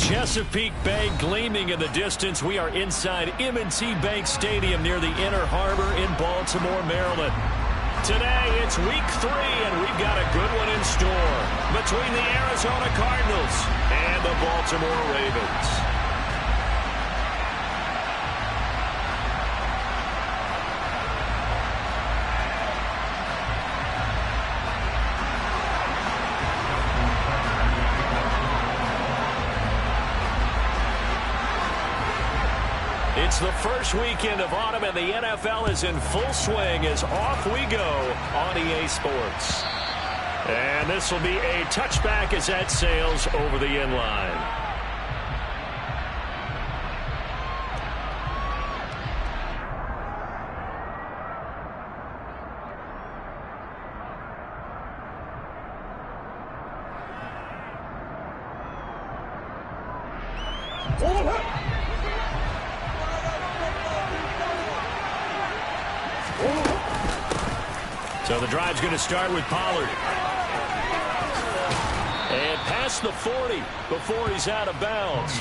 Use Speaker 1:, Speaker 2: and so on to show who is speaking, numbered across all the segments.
Speaker 1: Chesapeake Bay gleaming in the distance. We are inside M&T Bank Stadium near the Inner Harbor in Baltimore, Maryland. Today, it's week 3, and we've got a good one in store between the Arizona Cardinals and the Baltimore Ravens. It's the first weekend of autumn, and the NFL is in full swing as off we go on EA Sports. And this will be a touchback as that sails over the end line. So the drive's going to start with Pollard. And past the 40 before he's out of bounds.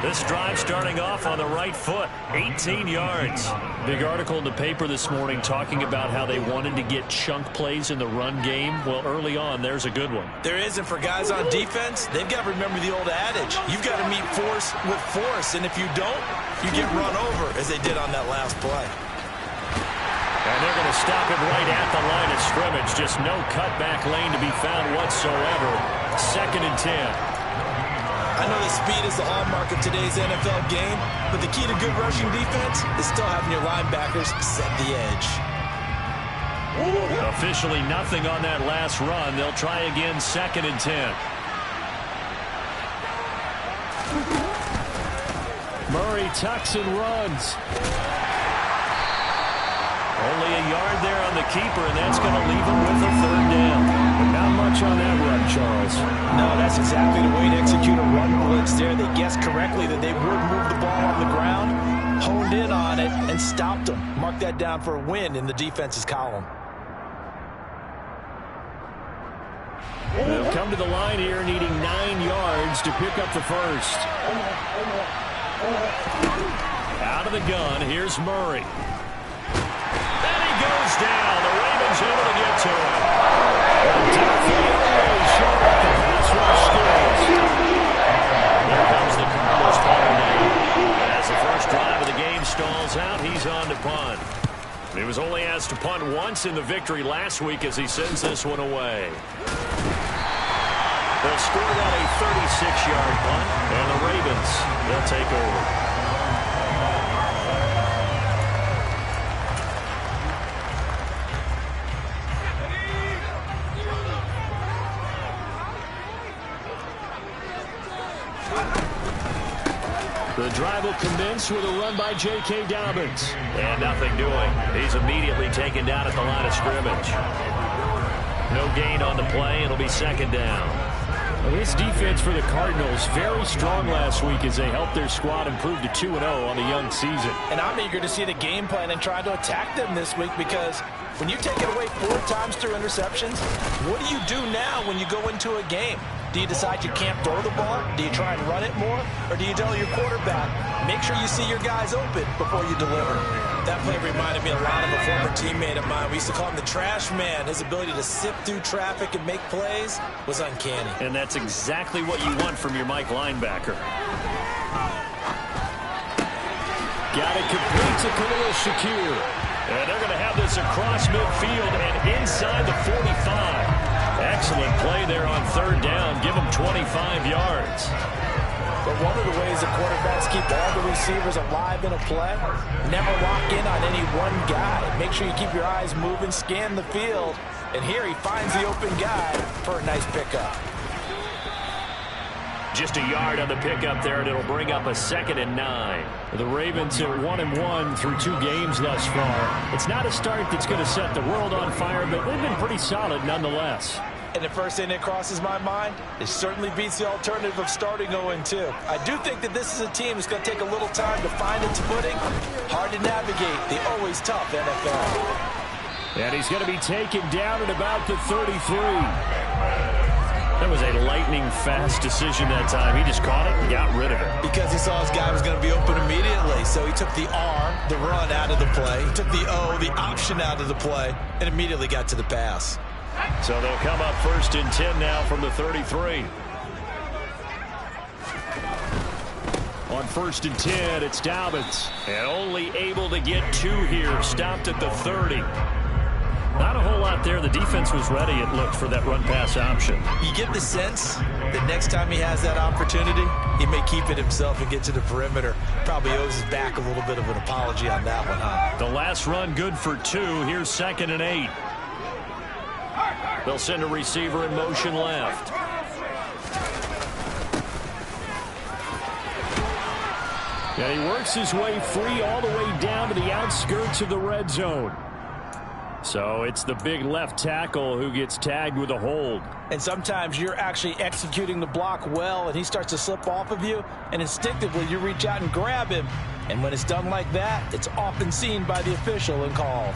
Speaker 1: This drive starting off on the right foot, 18 yards. Big article in the paper this morning talking about how they wanted to get chunk plays in the run game. Well, early on, there's a good one.
Speaker 2: There is, and for guys on defense, they've got to remember the old adage. You've got to meet force with force, and if you don't, you get run over, as they did on that last play.
Speaker 1: And they're going to stop it right at the line of scrimmage. Just no cutback lane to be found whatsoever. 2nd and 10.
Speaker 2: I know that speed is the hallmark of today's NFL game, but the key to good rushing defense is still having your linebackers set the edge.
Speaker 1: Officially nothing on that last run. They'll try again 2nd and 10. Murray tucks and runs. Only a yard there on the keeper, and that's going to leave him with a 3rd down. But not much on that run, Charles.
Speaker 2: No, that's exactly the way to execute a run blitz there. They guessed correctly that they would move the ball on the ground, honed in on it, and stopped them. Mark that down for a win in the defense's column.
Speaker 1: They'll come to the line here needing 9 yards to pick up the first. Out of the gun, here's Murray. Goes down. The Ravens able to get to him. There comes the Cardinals punter now. As the first drive of the game stalls out, he's on to punt. He was only asked to punt once in the victory last week as he sends this one away. They'll score on a 36-yard punt, and the Ravens, they'll take over. The drive will commence with a run by J.K. Dobbins. And nothing doing. He's immediately taken down at the line of scrimmage. No gain on the play. It'll be 2nd down. Well, this defense for the Cardinals, very strong last week as they helped their squad improve to 2-0 on the young season.
Speaker 2: And I'm eager to see the game plan and try to attack them this week, because when you take it away 4 times through interceptions, what do you do now when you go into a game? Do you decide you can't throw the ball? Do you try and run it more? Or do you tell your quarterback, make sure you see your guys open before you deliver? That play reminded me a lot of a former teammate of mine. We used to call him the trash man. His ability to sift through traffic and make plays was uncanny.
Speaker 1: And that's exactly what you want from your Mike linebacker. Got it complete to Khalil Shakir. And they're going to have this across midfield and inside the 45. Excellent play there on 3rd down. Give them 25 yards.
Speaker 2: But one of the ways that quarterbacks keep all the receivers alive in a play, never lock in on any one guy. Make sure you keep your eyes moving, scan the field. And here he finds the open guy for a nice pickup.
Speaker 1: Just a yard on the pickup there, and it'll bring up a 2nd and 9. The Ravens are 1-1 through 2 games thus far. It's not a start that's going to set the world on fire, but they've been pretty solid nonetheless.
Speaker 2: And the first thing that crosses my mind, it certainly beats the alternative of starting 0-2. I do think that this is a team that's going to take a little time to find its footing. Hard to navigate the always tough NFL.
Speaker 1: And he's going to be taken down at about the 33. That was a lightning-fast decision that time. He just caught it and got rid of it.
Speaker 2: Because he saw his guy was going to be open immediately. So he took the R, the run, out of the play. He took the O, the option, out of the play, and immediately got to the pass.
Speaker 1: So they'll come up 1st and 10 now from the 33. On 1st and 10, it's Dobbins. And only able to get 2 here. Stopped at the 30. Not a whole lot there. The defense was ready, it looked, for that run-pass option.
Speaker 2: You get the sense that next time he has that opportunity, he may keep it himself and get to the perimeter. Probably owes his back a little bit of an apology on that one, huh?
Speaker 1: The last run good for 2. Here's 2nd and 8. They'll send a receiver in motion left. And he works his way free all the way down to the outskirts of the red zone. So it's the big left tackle who gets tagged with a hold.
Speaker 2: And sometimes you're actually executing the block well, and he starts to slip off of you, and instinctively you reach out and grab him. And when it's done like that, it's often seen by the official and called.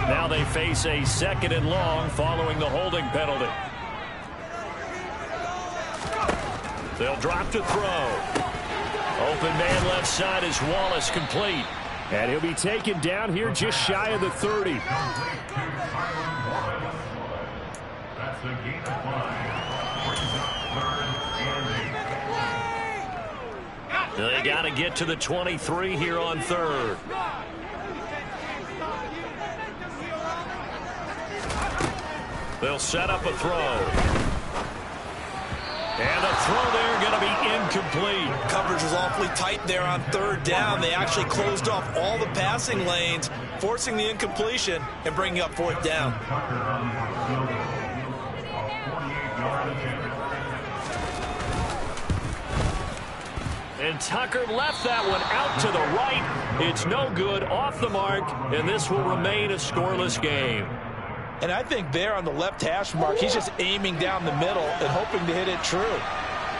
Speaker 1: Now they face a 2nd and long following the holding penalty. They'll drop to throw. Open man left side is Wallace, complete. And he'll be taken down here just shy of the 30. They got to get to the 23 here on 3rd. They'll set up a throw. And the throw there going to be incomplete.
Speaker 2: Coverage was awfully tight there on 3rd down. They actually closed off all the passing lanes, forcing the incompletion and bringing up 4th down.
Speaker 1: And Tucker left that one out to the right. It's no good, off the mark, and this will remain a scoreless game.
Speaker 2: And I think there on the left hash mark, he's just aiming down the middle and hoping to hit it true.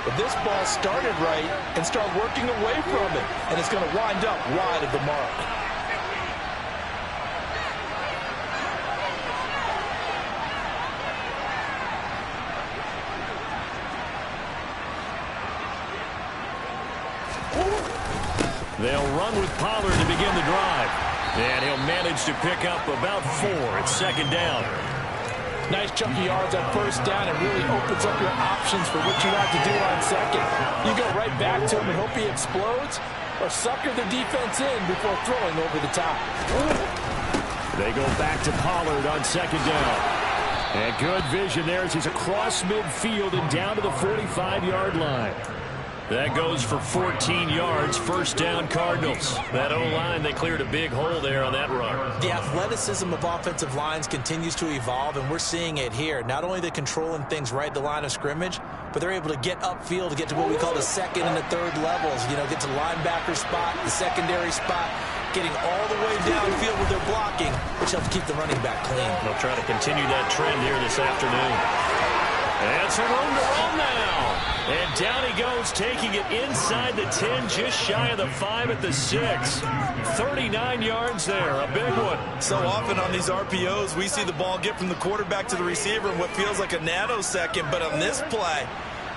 Speaker 2: But this ball started right and start working away from it, and it's going to wind up wide of the mark.
Speaker 1: They'll run with Pollard to begin the drive. And he'll manage to pick up about 4. It's 2nd down.
Speaker 2: Nice chunky yards on 1st down. It really opens up your options for what you want to do on 2nd. You go right back to him and hope he explodes, or sucker the defense in before throwing over the top.
Speaker 1: They go back to Pollard on 2nd down. And good vision there as he's across midfield and down to the 45-yard line. That goes for 14 yards, 1st down Cardinals. That O-line, they cleared a big hole there on that run.
Speaker 2: The athleticism of offensive lines continues to evolve, and we're seeing it here. Not only are they controlling things right at the line of scrimmage, but they're able to get upfield to get to what we call the 2nd and the 3rd levels. You know, get to the linebacker spot, the secondary spot, getting all the way downfield with their blocking, which helps keep the running back clean.
Speaker 1: They'll try to continue that trend here this afternoon. And some room to run now. And down he goes, taking it inside the 10, just shy of the 5 at the 6. 39 yards there, a big one.
Speaker 2: So often on these RPOs, we see the ball get from the quarterback to the receiver in what feels like a nanosecond. But on this play,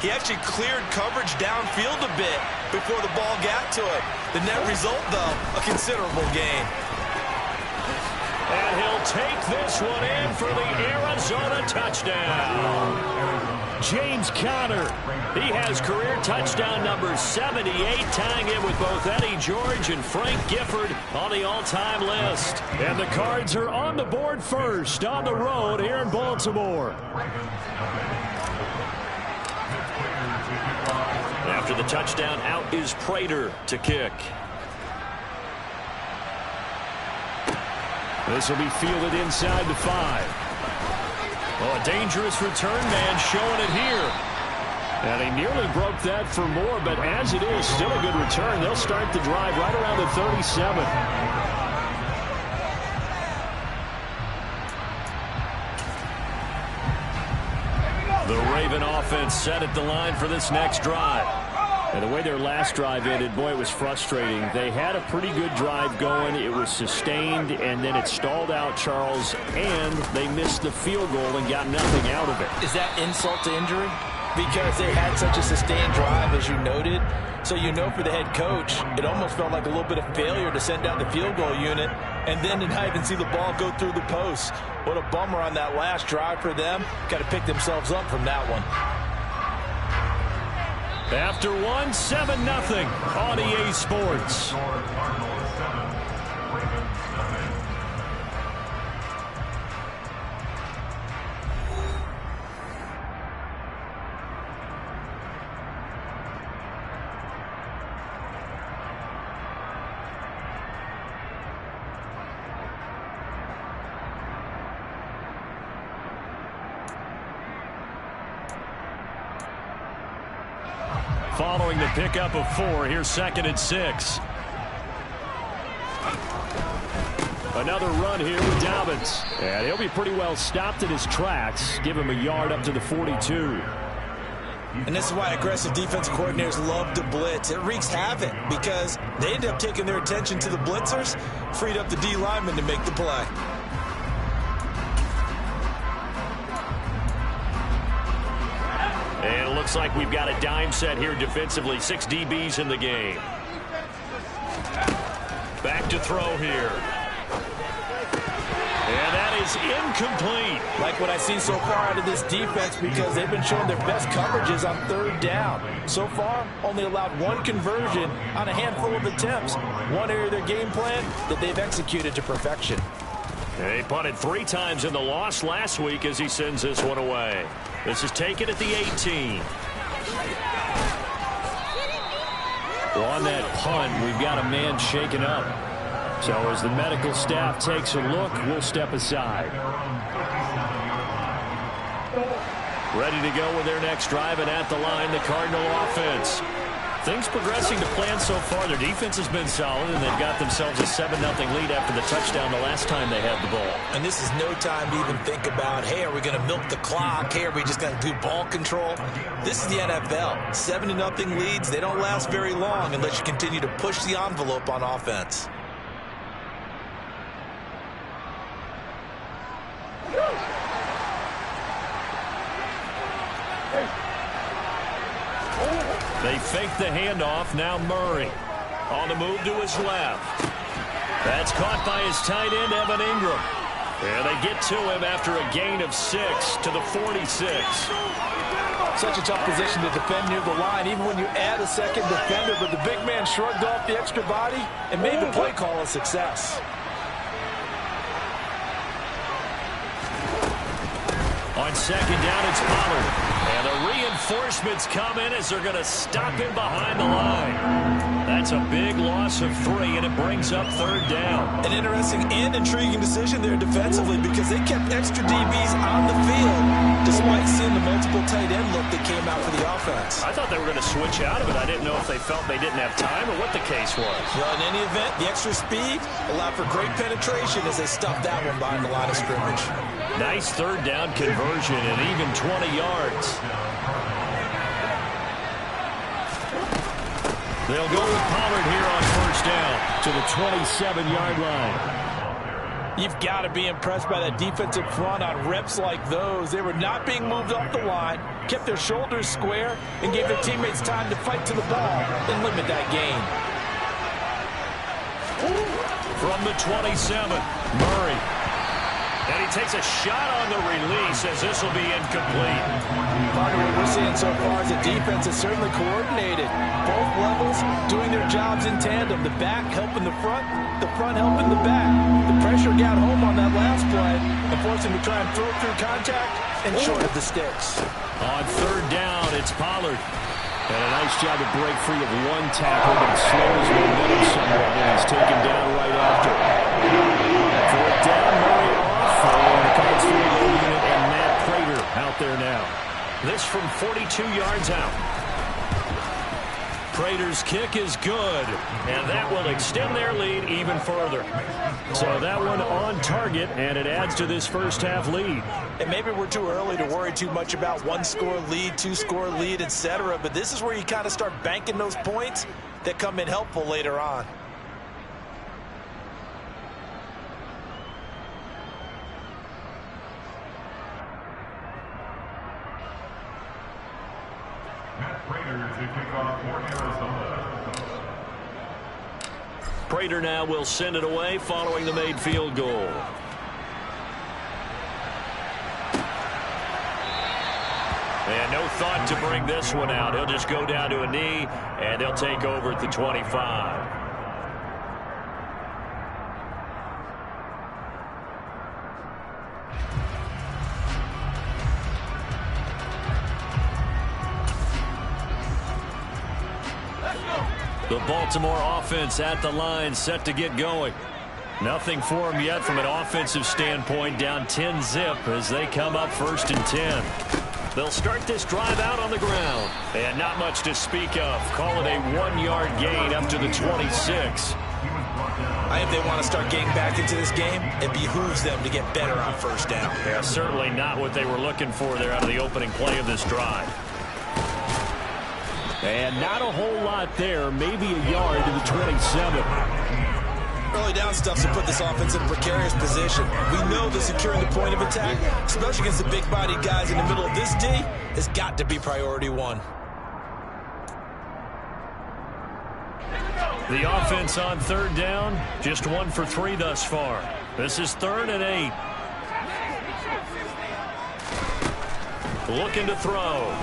Speaker 2: he actually cleared coverage downfield a bit before the ball got to it. The net result, though, a considerable gain.
Speaker 1: And he'll take this one in for the Arizona touchdown. James Conner, he has career touchdown number 78, tying it with both Eddie George and Frank Gifford on the all-time list. And the Cards are on the board first on the road here in Baltimore. After the touchdown, out is Prater to kick. This will be fielded inside the 5. Oh, a dangerous return man showing it here. And he nearly broke that for more, but as it is, still a good return. They'll start the drive right around the 37. The Raven offense set at the line for this next drive. And the way their last drive ended, boy, it was frustrating. They had a pretty good drive going. It was sustained, and then it stalled out, Charles, and they missed the field goal and got nothing out of it.
Speaker 2: Is that insult to injury? Because they had such a sustained drive, as you noted. So you know for the head coach, it almost felt like a little bit of failure to send down the field goal unit and then to not even see the ball go through the post. What a bummer on that last drive for them. Got to pick themselves up from that one.
Speaker 1: After 7-0 on EA Sports. Following the pickup of 4, here's 2nd and 6. Another run here with Dobbins. And he'll be pretty well stopped in his tracks. Give him a yard up to the 42.
Speaker 2: And this is why aggressive defensive coordinators love to blitz. It wreaks havoc because they end up taking their attention to the blitzers, freed up the D lineman to make the play.
Speaker 1: And it looks like we've got a dime set here defensively. 6 DBs in the game. Back to throw here. And that is incomplete.
Speaker 2: Like what I've seen so far out of this defense because they've been showing their best coverages on 3rd down. So far, only allowed 1 conversion on a handful of attempts. One area of their game plan that they've executed to perfection.
Speaker 1: They punted 3 times in the loss last week as he sends this one away. This is taken at the 18. Well, on that punt, we've got a man shaken up. So as the medical staff takes a look, we'll step aside. Ready to go with their next drive, and at the line, the Cardinal offense. Things progressing to plan so far. Their defense has been solid, and they've got themselves a 7-0 lead after the touchdown the last time they had the ball.
Speaker 2: And this is no time to even think about, hey, are we going to milk the clock? Hey, are we just going to do ball control? This is the NFL. 7-0 leads, they don't last very long unless you continue to push the envelope on offense.
Speaker 1: They fake the handoff. Now Murray on the move to his left. That's caught by his tight end, Evan Ingram. And they get to him after a gain of 6 to the 46.
Speaker 2: Such a tough position to defend near the line, even when you add a second defender. But the big man shrugged off the extra body and made the play call a success.
Speaker 1: On 2nd down, it's Pollard. And the reinforcements come in as they're going to stop him behind the line. That's a big loss of 3, and it brings up 3rd down.
Speaker 2: An interesting and intriguing decision there defensively because they kept extra DBs on the field despite seeing the multiple tight end look that came out for the offense.
Speaker 1: I thought they were going to switch out of it. I didn't know if they felt they didn't have time or what the case was.
Speaker 2: Well, in any event, the extra speed allowed for great penetration as they stuffed that one behind the line of scrimmage.
Speaker 1: Nice 3rd down conversion and even 20 yards. They'll go with Pollard here on 1st down to the 27-yard line.
Speaker 2: You've got to be impressed by that defensive front on reps like those. They were not being moved off the line, kept their shoulders square, and gave their teammates time to fight to the ball and limit that gain.
Speaker 1: From the 27, Murray. And he takes a shot on the release as this will be incomplete.
Speaker 2: Part of what we're seeing so far is the defense is certainly coordinated. Both levels doing their jobs in tandem. The back helping the front helping the back. The pressure got home on that last play and forced him to try and throw through contact and short of the sticks.
Speaker 1: On 3rd down, it's Pollard. And a nice job to break free of 1 tackle, but it slows momentum somewhat when he's taken down right after. 4th down, Murray off, and it comes through the unit, and Matt Prater out there now. This from 42 yards out. Prater's kick is good, and that will extend their lead even further. So that one on target, and it adds to this first half lead.
Speaker 2: And maybe we're too early to worry too much about one-score lead, two-score lead, etc. But this is where you kind of start banking those points that come in helpful later on.
Speaker 1: Prater now will send it away following the made field goal. And no thought to bring this one out. He'll just go down to a knee, and they'll take over at the 25. The Baltimore offense at the line, set to get going. Nothing for them yet from an offensive standpoint, down 10-zip as they come up 1st and 10. They'll start this drive out on the ground. And not much to speak of. Call it a 1-yard gain up to the 26.
Speaker 2: If they want to start getting back into this game, it behooves them to get better on 1st down.
Speaker 1: Yeah, certainly not what they were looking for there out of the opening play of this drive. And not a whole lot there, maybe a yard to the 27.
Speaker 2: Early down stuff to put this offense in a precarious position. We know that securing the point of attack, especially against the big-bodied guys in the middle of this D, has got to be priority one.
Speaker 1: The offense on 3rd down, just 1 for 3 thus far. This is 3rd and 8. Looking to throw.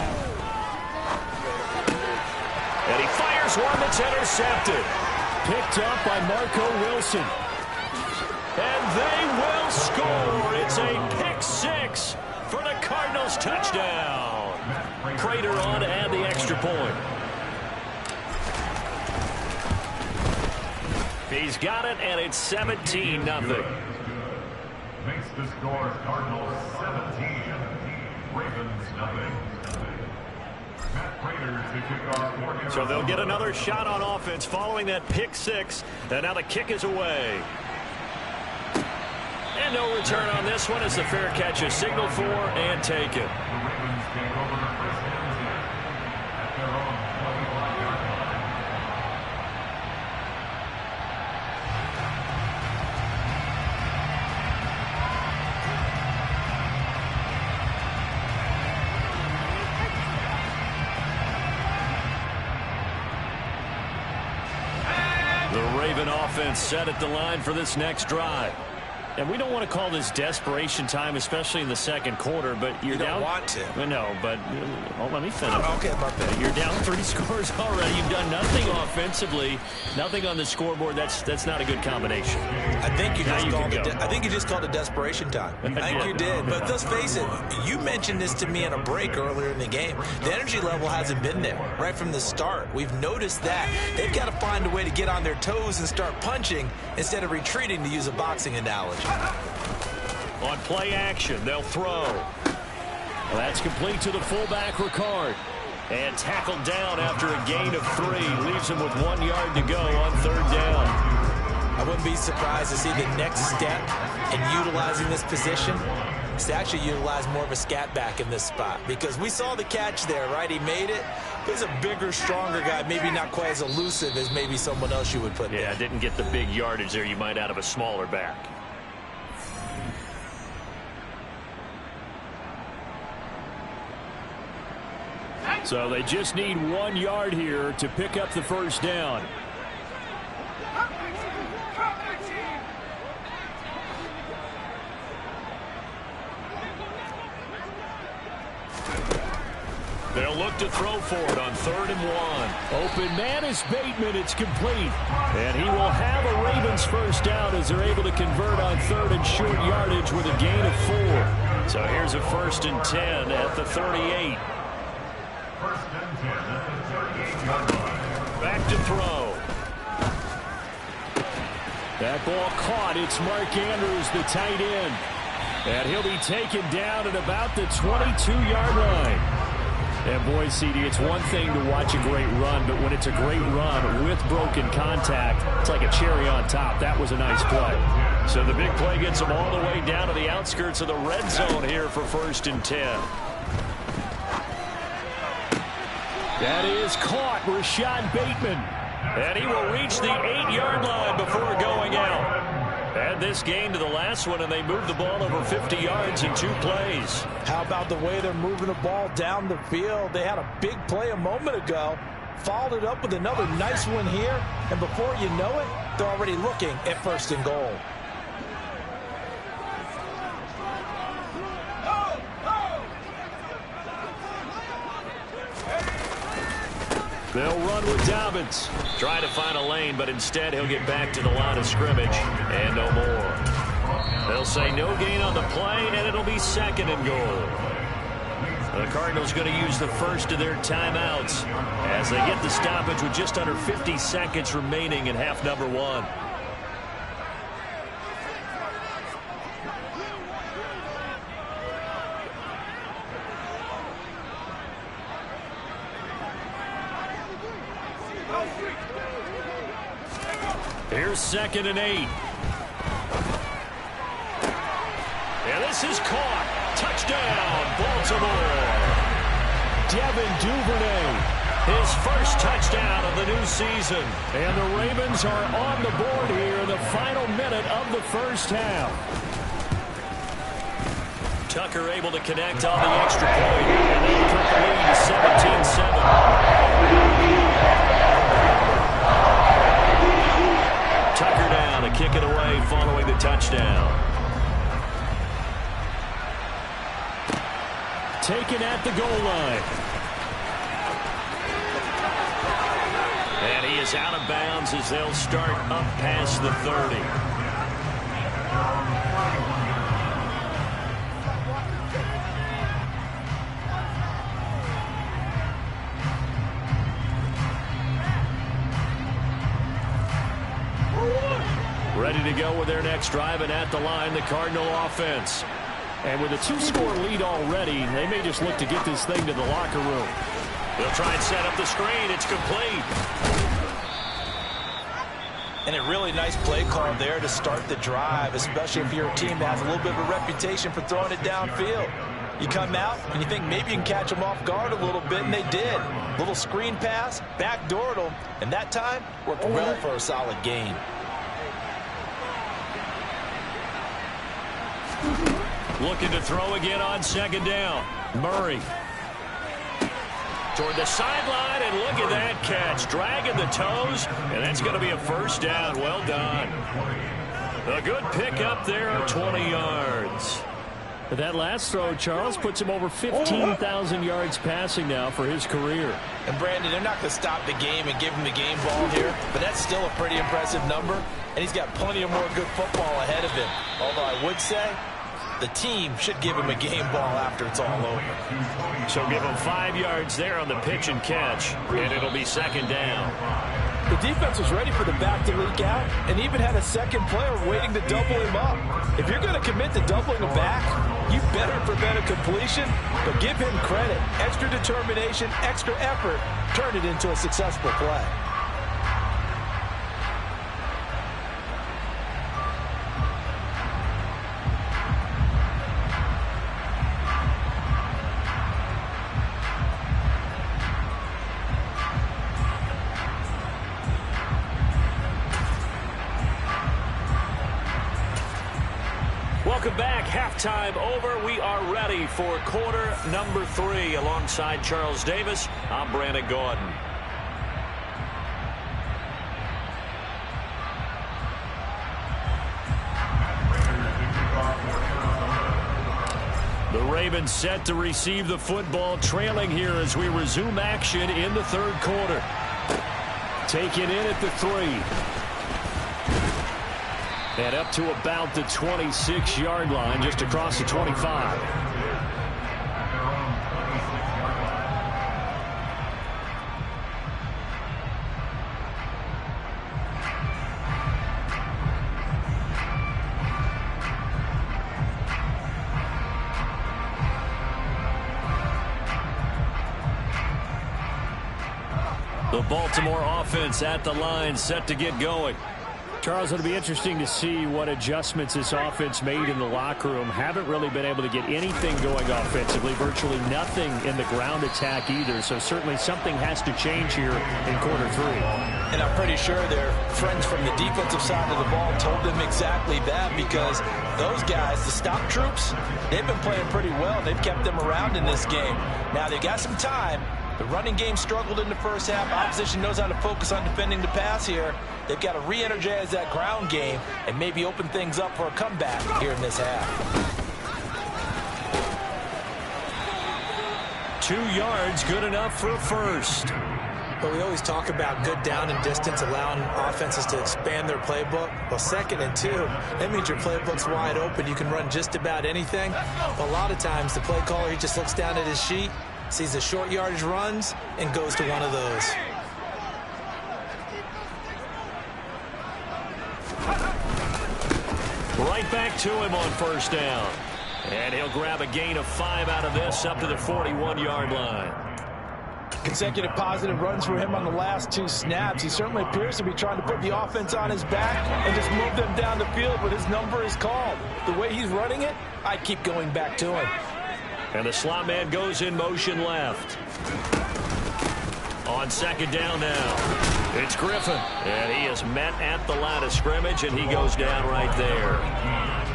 Speaker 1: And he fires one that's intercepted. Picked up by Marco Wilson. And they will score. It's a pick-6 for the Cardinals touchdown. Prater on to add the extra point. He's got it, and it's 17-0.
Speaker 3: Makes the score Cardinals 17, Ravens nothing.
Speaker 1: So they'll get another shot on offense following that pick-6. And now the kick is away. And no return on this one as the fair catch is signaled for and taken. Offense set at the line for this next drive. And we don't want to call this desperation time, especially in the 2nd quarter, but you're down.
Speaker 2: You don't want to.
Speaker 1: No, but let me finish.
Speaker 2: Okay, my bad.
Speaker 1: You're down 3 scores already. You've done nothing offensively, nothing on the scoreboard. That's not a good combination.
Speaker 2: I think you just called it desperation time. I think you did. But let's face it, you mentioned this to me in a break earlier in the game. The energy level hasn't been there right from the start. We've noticed that. They've got to find a way to get on their toes and start punching instead of retreating, to use a boxing analogy.
Speaker 1: On play action, they'll throw. Well, that's complete to the fullback, Ricard. And tackled down after a gain of 3. Leaves him with 1 yard to go on 3rd down.
Speaker 2: I wouldn't be surprised to see the next step in utilizing this position is to actually utilize more of a scat back in this spot. Because we saw the catch there, right? He made it. He's a bigger, stronger guy, maybe not quite as elusive as maybe someone else you would put there.
Speaker 1: Yeah, didn't get the big yardage there you might out of a smaller back. So they just need 1 yard here to pick up the 1st down. They'll look to throw for it on 3rd and 1. Open man is Bateman. It's complete. And he will have a Ravens 1st down as they're able to convert on 3rd and short yardage with a gain of 4. So here's a 1st and 10 at the 38. Back to throw. That ball caught. It's Mark Andrews, the tight end. And he'll be taken down at about the 22-yard line. And boy, CD, it's one thing to watch a great run, but when it's a great run with broken contact, it's like a cherry on top. That was a nice play. So the big play gets them all the way down to the outskirts of the red zone here for 1st and 10. That is caught, Rashad Bateman. And he will reach the 8-yard line before going out. Add this gain to the last one, and they moved the ball over 50 yards in 2 plays.
Speaker 2: How about the way they're moving the ball down the field? They had a big play a moment ago, followed it up with another nice one here, and before you know it, they're already looking at 1st and goal.
Speaker 1: They'll run with Dobbins. Try to find a lane, but instead he'll get back to the line of scrimmage and no more. They'll say no gain on the play, and it'll be 2nd and goal. The Cardinals going to use the first of their timeouts as they get the stoppage with just under 50 seconds remaining in half number 1. Here's 2nd and 8. And this is caught. Touchdown, Baltimore. Devin Duvernay, his first touchdown of the new season. And the Ravens are on the board here in the final minute of the first half. Tucker able to connect on the extra point. And they cut the lead to 17-7. Tucker down to kick it away following the touchdown. Taken at the goal line. And he is out of bounds as they'll start up past the 30. Ready to go with their next drive, and at the line, the Cardinal offense. And with a 2-score lead already, they may just look to get this thing to the locker room. They'll try and set up the screen. It's complete.
Speaker 2: And a really nice play call there to start the drive, especially if you're a team that has a little bit of a reputation for throwing it downfield. You come out and you think maybe you can catch them off guard a little bit, and they did. Little screen pass, backdoored them, and that time worked well for a solid gain.
Speaker 1: Looking to throw again on 2nd down. Murray. Toward the sideline, and look at that catch. Dragging the toes, and that's going to be a 1st down. Well done. A good pickup there of 20 yards. But that last throw, Charles, puts him over 15,000 yards passing now for his career.
Speaker 2: And Brandon, they're not going to stop the game and give him the game ball here, but that's still a pretty impressive number, and he's got plenty of more good football ahead of him. Although I would say the team should give him a game ball after it's all over.
Speaker 1: So give him 5 yards there on the pitch and catch, and it'll be 2nd down.
Speaker 2: The defense was ready for the back to leak out and even had a second player waiting to double him up. If you're going to commit to doubling a back, you better prevent a completion, but give him credit. Extra determination, extra effort, turn it into a successful play.
Speaker 1: Welcome back. Halftime over. We are ready for quarter number 3. Alongside Charles Davis, I'm Brandon Gordon. The Ravens set to receive the football, trailing here as we resume action in the 3rd quarter. Taken in at the 3. And up to about the 26-yard line, just across the 25. The Baltimore offense at the line, set to get going.
Speaker 4: Charles, it'll be interesting to see what adjustments this offense made in the locker room. Haven't really been able to get anything going offensively, virtually nothing in the ground attack either. So certainly something has to change here in quarter 3.
Speaker 2: And I'm pretty sure their friends from the defensive side of the ball told them exactly that, because those guys, the stop troops, they've been playing pretty well. They've kept them around in this game. Now they've got some time. The running game struggled in the first half. Opposition knows how to focus on defending the pass here. They've got to re-energize that ground game and maybe open things up for a comeback here in this half.
Speaker 1: 2 yards, good enough for a first.
Speaker 5: But we always talk about good down and distance, allowing offenses to expand their playbook. Well, 2nd and 2, that means your playbook's wide open. You can run just about anything. But a lot of times, the play caller, he just looks down at his sheet, sees the short yardage runs, and goes to one of those.
Speaker 1: Right back to him on first down. And he'll grab a gain of 5 out of this up to the 41-yard line.
Speaker 2: Consecutive positive runs for him on the last 2 snaps. He certainly appears to be trying to put the offense on his back and just move them down the field, but his number is called. The way he's running it, I keep going back to him.
Speaker 1: And the slot man goes in motion left. On 2nd down now, it's Griffin. And he is met at the line of scrimmage, and he goes down right there.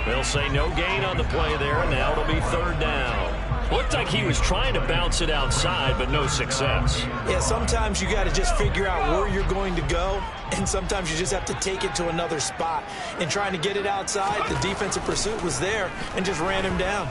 Speaker 1: They'll say no gain on the play there, and now it'll be 3rd down. Looked like he was trying to bounce it outside, but no success.
Speaker 5: Yeah, sometimes you got to just figure out where you're going to go, and sometimes you just have to take it to another spot. And trying to get it outside, the defensive pursuit was there and just ran him down.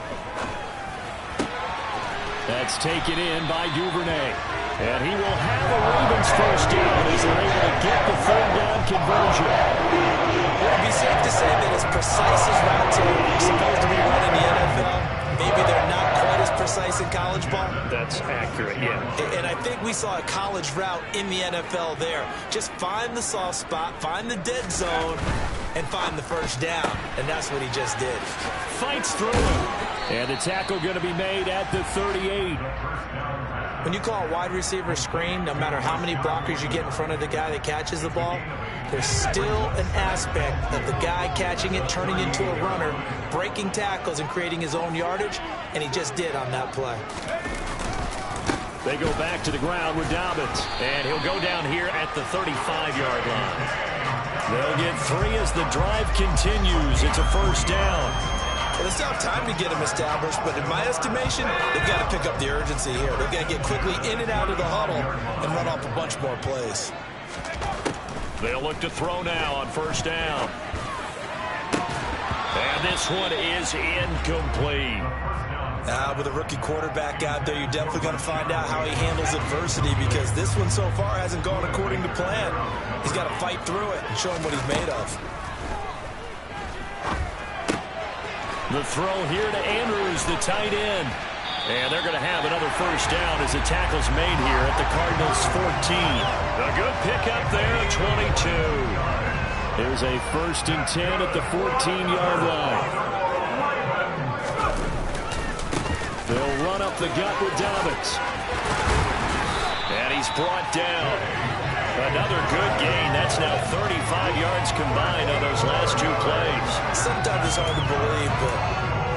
Speaker 4: That's taken in by Duvernay. And he will have a Ravens first down as they're able to get the 3rd down conversion.
Speaker 5: It would be safe to say that as precise as routes are supposed to be run in the NFL, maybe they're not quite as precise in college ball.
Speaker 4: That's accurate, yeah.
Speaker 5: And I think we saw a college route in the NFL there. Just find the soft spot, find the dead zone, and find the first down. And that's what he just did.
Speaker 4: Fights through him. And the tackle going to be made at the 38.
Speaker 5: When you call a wide receiver screen, no matter how many blockers you get in front of the guy that catches the ball, there's still an aspect of the guy catching it, turning into a runner, breaking tackles and creating his own yardage, and he just did on that play.
Speaker 4: They go back to the ground with Dobbins.
Speaker 1: And he'll go down here at the 35-yard line. They'll get 3 as the drive continues. It's a first down.
Speaker 5: Well, they still have time to get him established, but in my estimation, they've got to pick up the urgency here. They've got to get quickly in and out of the huddle and run off a bunch more plays.
Speaker 1: They'll look to throw now on first down. And this one is incomplete.
Speaker 5: With a rookie quarterback out there, you're definitely going to find out how he handles adversity, because this one so far hasn't gone according to plan. He's got to fight through it and show him what he's made of.
Speaker 1: The throw here to Andrews, the tight end. And they're going to have another first down as the tackle's made here at the Cardinals' 14. A good pickup there, 22.
Speaker 4: There's a 1st and 10 at the 14-yard line. They'll run up the gut with Dobbins.
Speaker 1: And he's brought down. Another good gain. That's now 35 yards combined on those last 2 plays.
Speaker 5: Sometimes it's hard to believe, but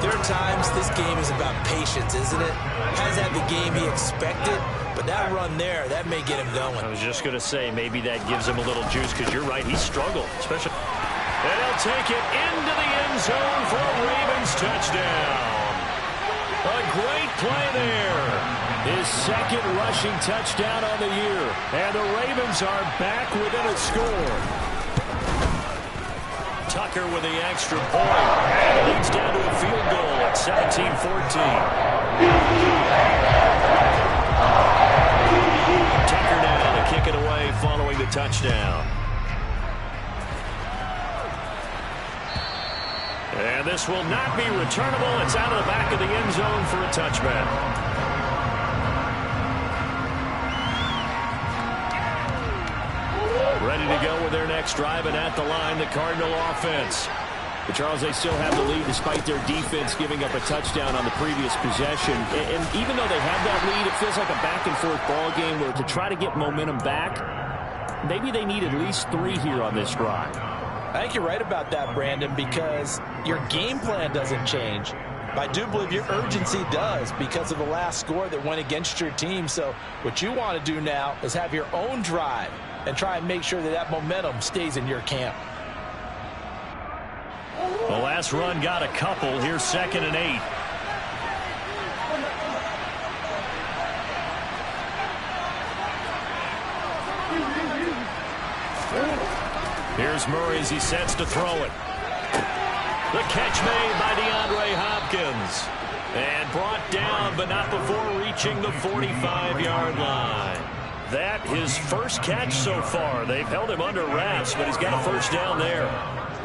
Speaker 5: there are times this game is about patience, isn't it? Has had the game he expected, but that run there, that may get him going.
Speaker 1: I was just going to say, maybe that gives him a little juice, because you're right, he struggled, especially. And he'll take it into the end zone for a Ravens touchdown. A great play there.
Speaker 4: His 2nd rushing touchdown on the year. And the Ravens are back within a score.
Speaker 1: Tucker with the extra point. And it leads down to a field goal at 17-14. Tucker now to kick it away following the touchdown. And this will not be returnable. It's out of the back of the end zone for a touchback. Ready to go with their next drive, and at the line, the Cardinal offense.
Speaker 4: But Charles, they still have the lead despite their defense giving up a touchdown on the previous possession. And even though they have that lead, it feels like a back-and-forth ball game where to try to get momentum back, maybe they need at least 3 here on this drive.
Speaker 2: I think you're right about that, Brandon, because your game plan doesn't change. I do believe your urgency does because of the last score that went against your team. So what you want to do now is have your own drive and try and make sure that that momentum stays in your camp.
Speaker 1: The last run got a couple. Here's 2nd and 8. Here's Murray as he sets to throw it. The catch made by DeAndre Hopkins. And brought down, but not before reaching the 45-yard line. That his first catch so far. They've held him under wraps, but he's got a first down there.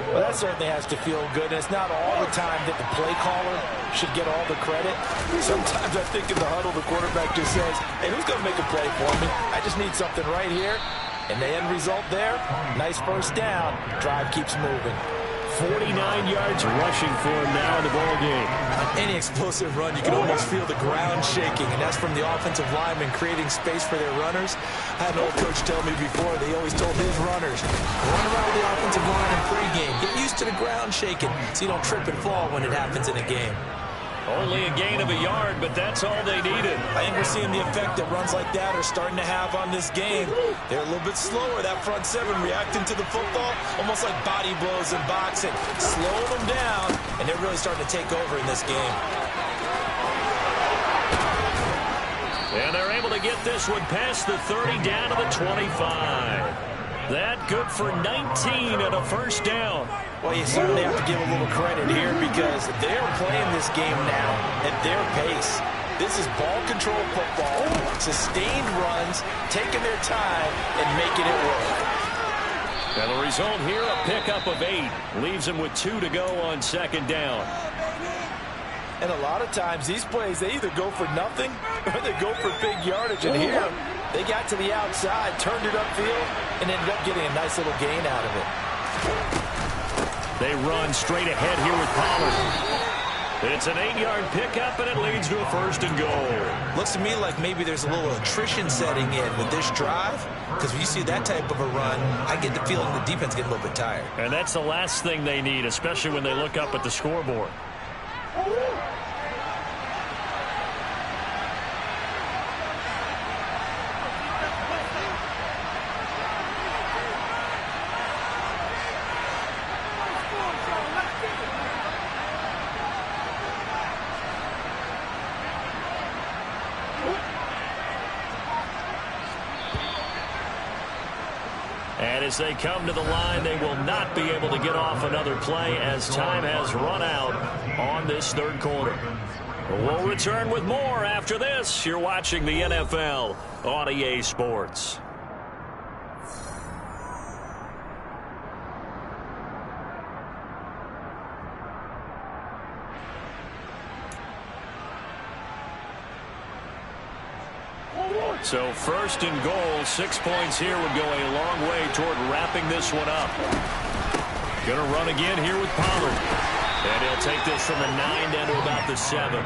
Speaker 2: Well, that certainly has to feel good. And it's not all the time that the play caller should get all the credit. Sometimes I think in the huddle, the quarterback just says, hey, who's going to make a play for me? I just need something right here. And the end result there, nice first down. Drive keeps moving.
Speaker 4: 49 yards rushing for him now in the ball game.
Speaker 5: On any explosive run, you can almost feel the ground shaking, and that's from the offensive linemen creating space for their runners. I had an old coach tell me before, they always told his runners, run around the offensive line in pregame. Get used to the ground shaking so you don't trip and fall when it happens in a game.
Speaker 1: Only a gain of a yard, but that's all they needed.
Speaker 2: I think we're seeing the effect that runs like that are starting to have on this game. They're a little bit slower, that front 7, reacting to the football, almost like body blows in boxing, slowing them down, and they're really starting to take over in this game.
Speaker 1: And they're able to get this one past the 30 down to the 25. That good for 19 and a first down.
Speaker 2: Well, you certainly have to give a little credit here because they're playing this game now at their pace. This is ball control football, sustained runs, taking their time and making it work.
Speaker 1: And the result here, a pickup of 8. Leaves them with 2 to go on 2nd down.
Speaker 2: And a lot of times these plays, they either go for nothing or they go for big yardage. And here, they got to the outside, turned it upfield, and ended up getting a nice little gain out of it.
Speaker 1: They run straight ahead here with Pollard. It's an 8-yard pickup, and it leads to a 1st and goal.
Speaker 2: Looks to me like maybe there's a little attrition setting in with this drive, because when you see that type of a run, I get the feeling the defense gets a little bit tired.
Speaker 1: And that's the last thing they need, especially when they look up at the scoreboard. And as they come to the line, they will not be able to get off another play as time has run out on this 3rd quarter. We'll return with more after this. You're watching the NFL on EA Sports. So 1st and goal, 6 points here would go a long way toward wrapping this one up. Going to run again here with Pollard. And he'll take this from the 9 down to about the 7.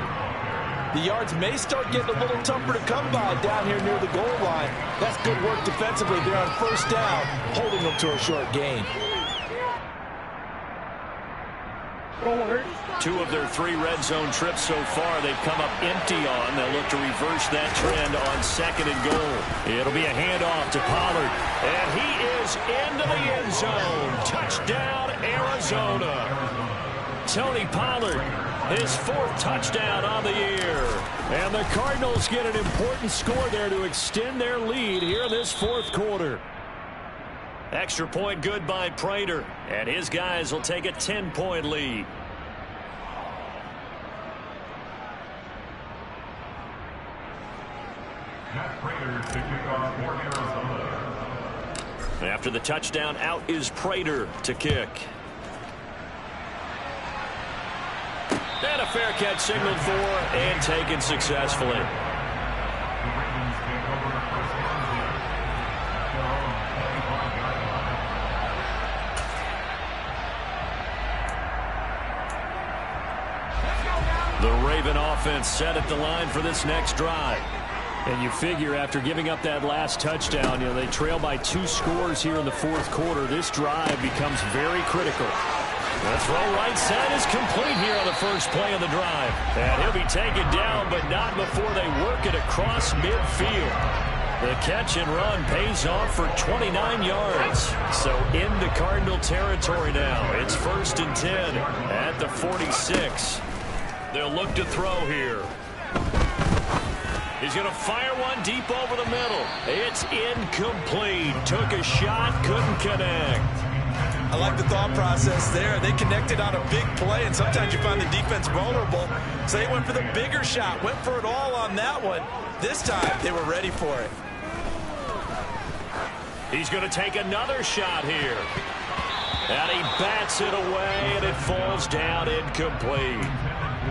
Speaker 2: The yards may start getting a little tougher to come by down here near the goal line. That's good work defensively there on 1st down, holding them to a short gain.
Speaker 1: 2 of their 3 red zone trips so far they've come up empty on. They'll look to reverse that trend on 2nd and goal. It'll be a handoff to Pollard. And he is into the end zone. Touchdown, Arizona. Tony Pollard, his 4th touchdown on the year.
Speaker 4: And the Cardinals get an important score there to extend their lead here in this 4th quarter.
Speaker 1: Extra point good by Prater. And his guys will take a 10-point lead.
Speaker 3: Matt Prater to kick off for Arizona.
Speaker 1: After the touchdown, out is Prater to kick. And a fair catch signaled for and taken successfully.
Speaker 3: The Ravens take over first down here. Their own 25-yard line.
Speaker 1: Raven offense set at the line for this next drive.
Speaker 4: And you figure after giving up that last touchdown, they trail by 2 scores here in the fourth quarter. This drive becomes very critical.
Speaker 1: The throw right side is complete here on the first play of the drive. And he'll be taken down, but not before they work it across midfield. The catch and run pays off for 29 yards. So into Cardinal territory now. It's 1st and 10 at the 46. They'll look to throw here. He's going to fire one deep over the middle. It's incomplete. Took a shot, couldn't connect.
Speaker 2: I like the thought process there. They connected on a big play, and sometimes you find the defense vulnerable. So they went for the bigger shot, went for it all on that one. This time, they were ready for it.
Speaker 1: He's going to take another shot here. And he bats it away, and it falls down incomplete.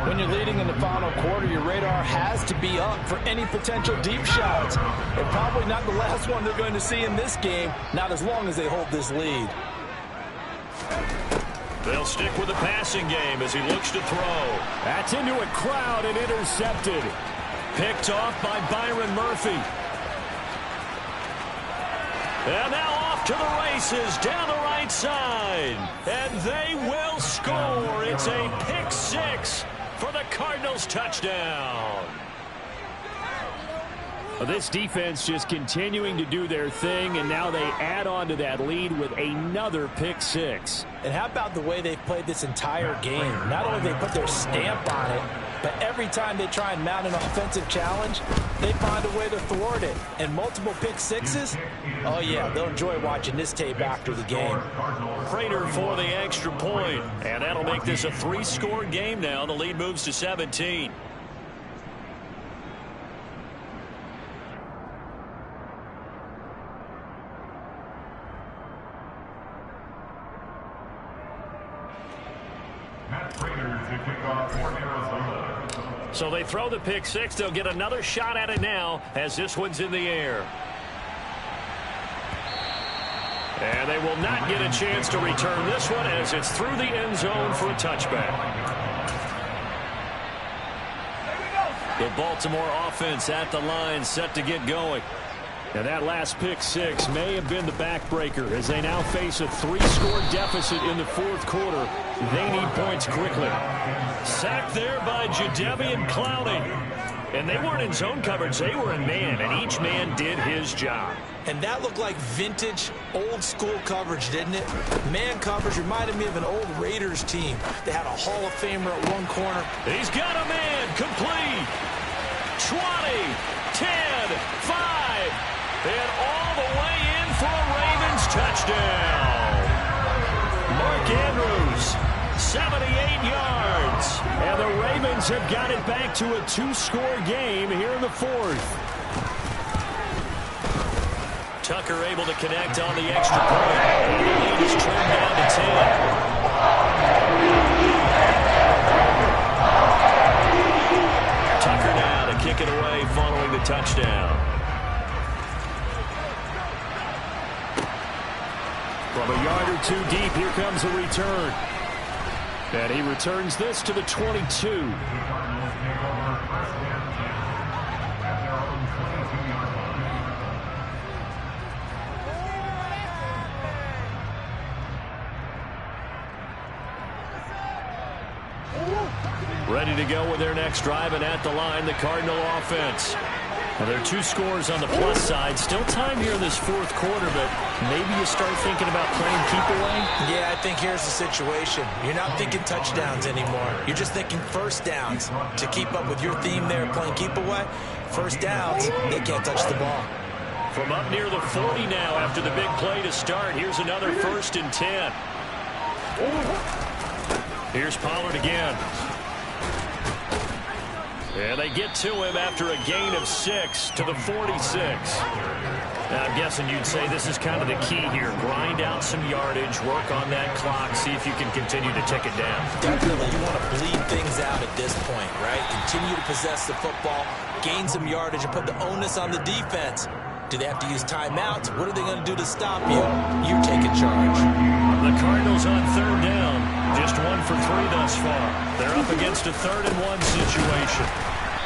Speaker 2: When you're leading in the final quarter, your radar has to be up for any potential deep shots. And probably not the last one they're going to see in this game, not as long as they hold this lead.
Speaker 1: They'll stick with the passing game as he looks to throw.
Speaker 4: That's into a crowd and intercepted.
Speaker 1: Picked off by Byron Murphy. And now off to the races down the right side. And they will score. It's a pick 6 for the Cardinals touchdown.
Speaker 4: Well, this defense just continuing to do their thing, and now they add on to that lead with another pick 6.
Speaker 2: And how about the way they've played this entire game? Not only they put their stamp on it, but every time they try and mount an offensive challenge, they find a way to thwart it. And multiple pick 6s, oh yeah, they'll enjoy watching this tape after the game.
Speaker 1: Prater for the extra point, and that'll make this a 3-score game now. The lead moves to 17. So they throw the pick 6. They'll get another shot at it now as this one's in the air. And they will not get a chance to return this one as it's through the end zone for a touchback. The Baltimore offense at the line set to get going.
Speaker 4: And that last pick 6 may have been the backbreaker as they now face a 3-score deficit in the fourth quarter. They need points quickly.
Speaker 1: Sacked there by Jadeveon Clowney. And they weren't in zone coverage. They were in man, and each man did his job.
Speaker 5: And that looked like vintage, old-school coverage, didn't it? Man coverage reminded me of an old Raiders team. They had a Hall of Famer at one corner.
Speaker 1: He's got a man complete. 20, 10, 5. And all the way in for a Ravens touchdown. Mark Andrews, 78 yards.
Speaker 4: And the Ravens have got it back to a 2-score game here in the fourth.
Speaker 1: Tucker able to connect on the extra point. And the lead is trimmed down to 10. Tucker now to kick it away following the touchdown.
Speaker 4: From a yard or 2 deep, here comes a return. And he returns this to the 22.
Speaker 1: Ready to go with their next drive, and at the line, the Cardinal offense. Well, there are 2 scores on the plus side. Still time here in this fourth quarter, but maybe you start thinking about playing keep away?
Speaker 5: Yeah, I think here's the situation. You're not thinking touchdowns anymore. You're just thinking first downs. To keep up with your theme there, playing keep away, first downs, they can't touch the ball.
Speaker 1: From up near the 40 now after the big play to start, here's another 1st and 10. Here's Pollard again. And they get to him after a gain of 6 to the 46. Now, I'm guessing you'd say this is kind of the key here. Grind out some yardage, work on that clock, see if you can continue to tick it down.
Speaker 5: Definitely, you want to bleed things out at this point, right? Continue to possess the football, gain some yardage, and put the onus on the defense. Do they have to use timeouts? What are they going to do to stop you? You're taking charge.
Speaker 1: The Cardinals on 3rd down. Just 1 for 3 thus far. They're up against a 3rd-and-1 situation.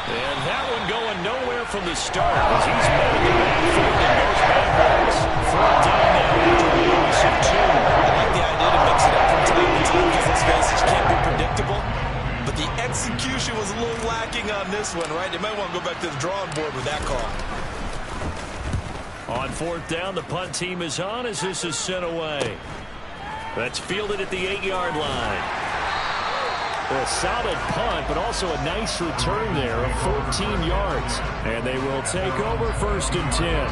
Speaker 1: And that one going nowhere from the start as he's met in the backfield and goes backwards. 4th down now after a loss of 2.
Speaker 2: I like the idea to mix it up from time to time because let's face it, you can't be predictable. But the execution was a little lacking on this one, right? They might want to go back to the drawing board with that call.
Speaker 1: On 4th down, the punt team is on as this is sent away. That's fielded at the 8-yard line. Well, a solid punt, but also a nice return there of 14 yards. And they will take over 1st and 10.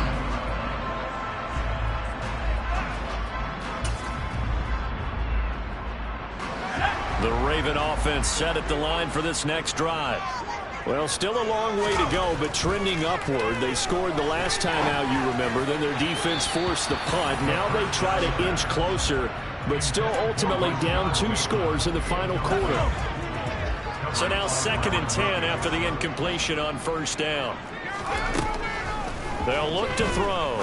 Speaker 1: The Raven offense set at the line for this next drive. Well, still a long way to go, but trending upward. They scored the last time out, you remember. Then their defense forced the punt. Now they try to inch closer, but still ultimately down 2 scores in the final quarter. So now 2nd and 10 after the incompletion on 1st down. They'll look to throw.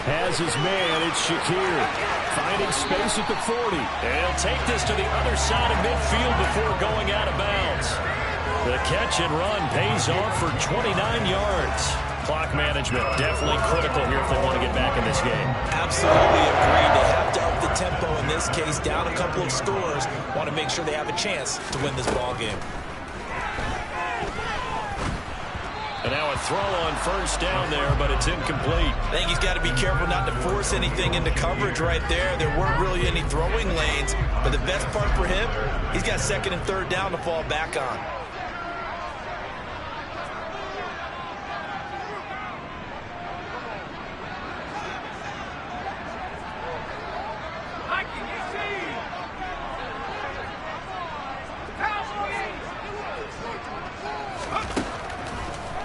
Speaker 4: Has his man, it's Shakir. Finding space at the 40.
Speaker 1: And he'll take this to the other side of midfield before going out of bounds. The catch and run pays off for 29 yards. Clock management definitely critical here if they want to get back in this game.
Speaker 2: Absolutely agreed. They have to up the tempo in this case. Down a couple of scores. Want to make sure they have a chance to win this ball game.
Speaker 1: And now a throw on 1st down there, but it's incomplete.
Speaker 2: I think he's got to be careful not to force anything into coverage right there. There weren't really any throwing lanes, but the best part for him, he's got 2nd and 3rd down to fall back on.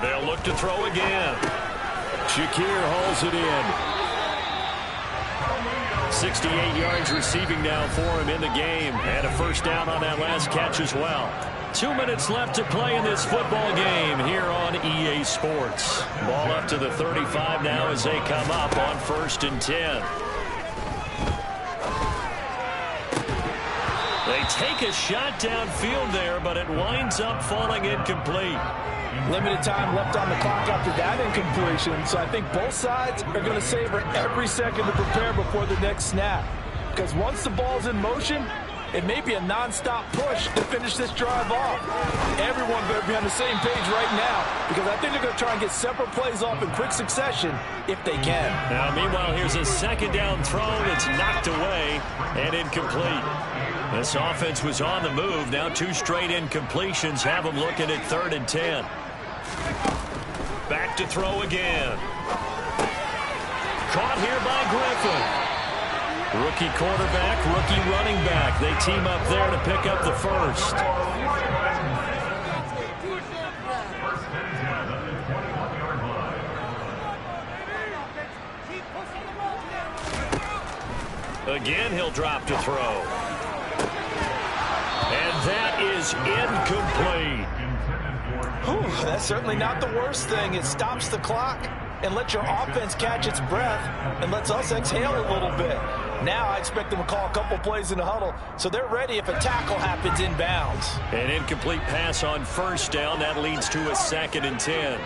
Speaker 1: They'll look to throw again.
Speaker 4: Shakir hauls it in.
Speaker 1: 68 yards receiving now for him in the game. And a 1st down on that last catch as well. 2 minutes left to play in this football game here on EA Sports. Ball up to the 35 now as they come up on 1st and 10. They take a shot downfield there, but it winds up falling incomplete.
Speaker 2: Limited time left on the clock after that incompletion, so I think both sides are going to savor every second to prepare before the next snap. Because once the ball's in motion, it may be a non-stop push to finish this drive off. Everyone better be on the same page right now, because I think they're going to try and get separate plays off in quick succession if they can.
Speaker 1: Now, meanwhile, here's a 2nd down throw that's knocked away and incomplete. This offense was on the move. Now 2 straight incompletions have them looking at 3rd and 10. Back to throw again. Caught here by Griffin. Rookie quarterback, rookie running back. They team up there to pick up the 1st. Again, he'll drop to throw. And that is incomplete.
Speaker 2: Whew, that's certainly not the worst thing. It stops the clock and lets your offense catch its breath and lets us exhale a little bit. Now I expect them to call a couple plays in the huddle so they're ready if a tackle happens inbounds.
Speaker 1: An incomplete pass on 1st down. That leads to a 2nd and 10.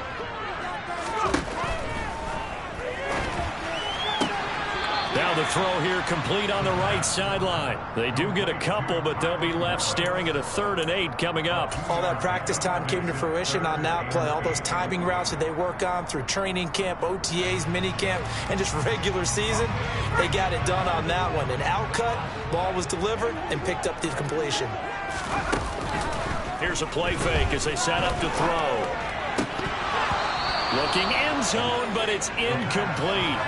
Speaker 1: Now the throw here complete on the right sideline. They do get a couple, but they'll be left staring at a 3rd and 8 coming up.
Speaker 5: All that practice time came to fruition on that play. All those timing routes that they work on through training camp, OTAs, mini camp, and just regular season, they got it done on that one. An outcut, ball was delivered, and picked up the completion.
Speaker 1: Here's a play fake as they set up to throw. Looking end zone, but it's incomplete.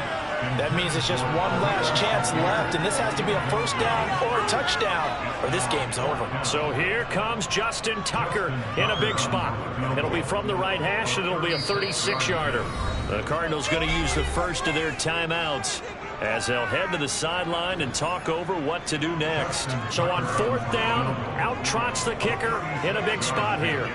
Speaker 2: That means it's just one last chance left, and this has to be a 1st down or a touchdown, or this game's over.
Speaker 1: So here comes Justin Tucker in a big spot. It'll be from the right hash, and it'll be a 36-yarder. The Cardinals going to use the first of their timeouts as they'll head to the sideline and talk over what to do next. So on 4th down, out trots the kicker in a big spot here.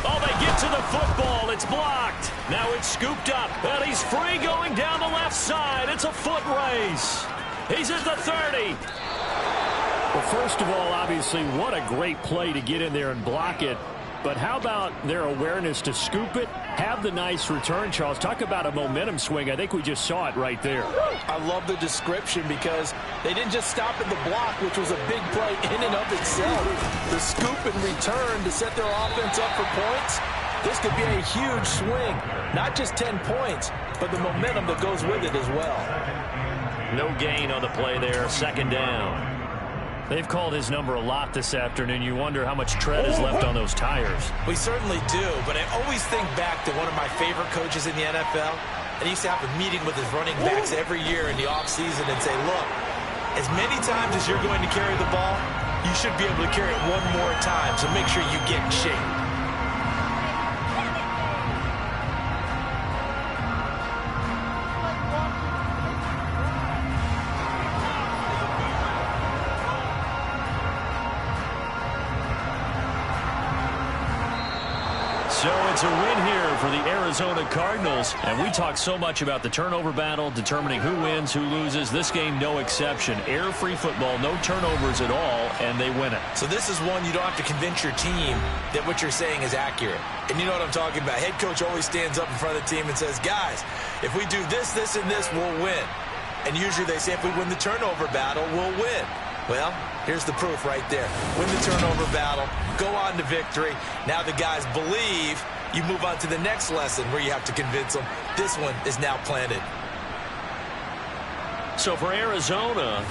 Speaker 1: Oh, they get to the football. It's blocked. Now it's scooped up, and he's free going down the left side. It's a foot race. He's at the 30.
Speaker 4: Well, first of all, obviously, what a great play to get in there and block it. But how about their awareness to scoop it, have the nice return, Charles? Talk about a momentum swing. I think we just saw it right there.
Speaker 2: I love the description because they didn't just stop at the block, which was a big play in and of itself. The scoop and return to set their offense up for points. This could be a huge swing. Not just 10 points, but the momentum that goes with it as well.
Speaker 1: No gain on the play there. Second down.
Speaker 4: They've called his number a lot this afternoon. You wonder how much tread is left on those tires.
Speaker 5: We certainly do, but I always think back to one of my favorite coaches in the NFL. And he used to have a meeting with his running backs every year in the offseason and say, look, as many times as you're going to carry the ball, you should be able to carry it one more time, so make sure you get in shape.
Speaker 1: So it's a win here for the Arizona Cardinals. And we talk so much about the turnover battle, determining who wins, who loses. This game, no exception. Air-free football, no turnovers at all, and they win it.
Speaker 5: So this is one you don't have to convince your team that what you're saying is accurate. And you know what I'm talking about. Head coach always stands up in front of the team and says, guys, if we do this, this, and this, we'll win. And usually they say if we win the turnover battle, we'll win. Well, here's the proof right there. Win the turnover battle, go on to victory. Now the guys believe. You move on to the next lesson where you have to convince them. This one is now planted.
Speaker 1: So for Arizona,